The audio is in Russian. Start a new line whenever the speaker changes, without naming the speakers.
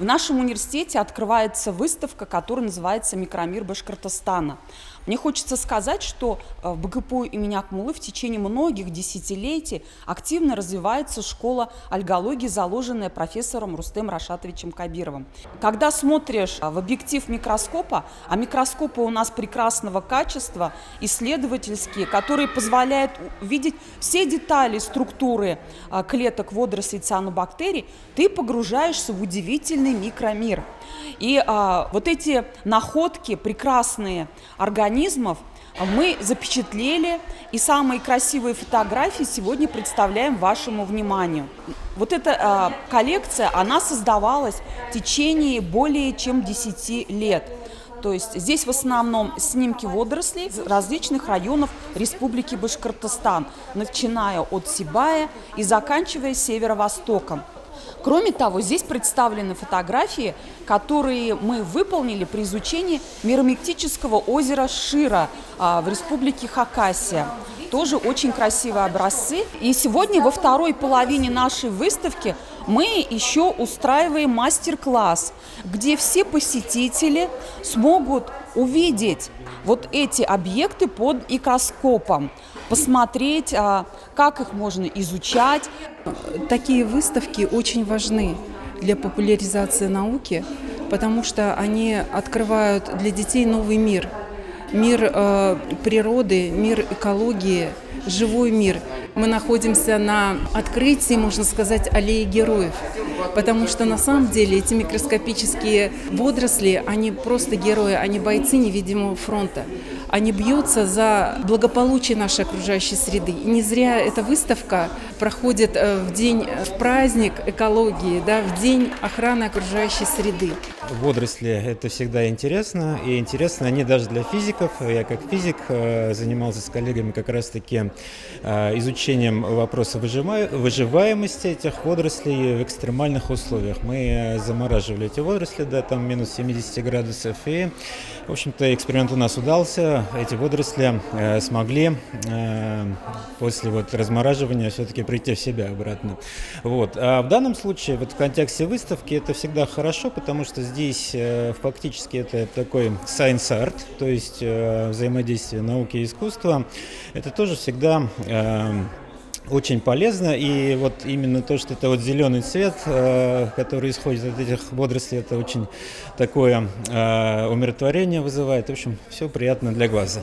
В нашем университете открывается выставка, которая называется «Микромир Башкортостана». Мне хочется сказать, что в БГПУ имени Акмуллы в течение многих десятилетий активно развивается школа альгологии, заложенная профессором Рустем Рашатовичем Кабировым. Когда смотришь в объектив микроскопа, а микроскопы у нас прекрасного качества, исследовательские, которые позволяют видеть все детали структуры клеток, водорослей, цианобактерий, ты погружаешься в удивительный микромир. И вот эти находки прекрасные организмов мы запечатлели, и самые красивые фотографии сегодня представляем вашему вниманию. Вот эта коллекция, она создавалась в течение более чем 10 лет. То есть здесь в основном снимки водорослей различных районов Республики Башкортостан, начиная от Сибая и заканчивая северо-востоком. Кроме того, здесь представлены фотографии, которые мы выполнили при изучении миромиктического озера Шира в Республике Хакасия. Тоже очень красивые образцы. И сегодня во второй половине нашей выставки мы еще устраиваем мастер-класс, где все посетители смогут увидеть вот эти объекты под микроскопом, посмотреть, как их можно изучать.
Такие выставки очень важны для популяризации науки, потому что они открывают для детей новый мир. Мир природы, мир экологии, живой мир. Мы находимся на открытии, можно сказать, аллеи героев, потому что на самом деле эти микроскопические водоросли, они просто герои, они бойцы невидимого фронта. Они бьются за благополучие нашей окружающей среды. И не зря эта выставка проходит в праздник экологии, да, в день охраны окружающей среды.
Водоросли – это всегда интересно, и интересно они даже для физиков. Я как физик занимался с коллегами как раз-таки изучением вопроса выживаемости этих водорослей в экстремальных условиях. Мы замораживали эти водоросли до минус 70 градусов, и, в общем-то, эксперимент у нас удался. Эти водоросли смогли после размораживания все-таки прийти в себя обратно. А в данном случае, в контексте выставки, это всегда хорошо, потому что здесь фактически это такой science art, то есть взаимодействие науки и искусства. Это тоже всегда очень полезно, и именно то, что это зеленый цвет, который исходит от этих водорослей, это очень такое умиротворение вызывает. В общем, все приятно для глаза.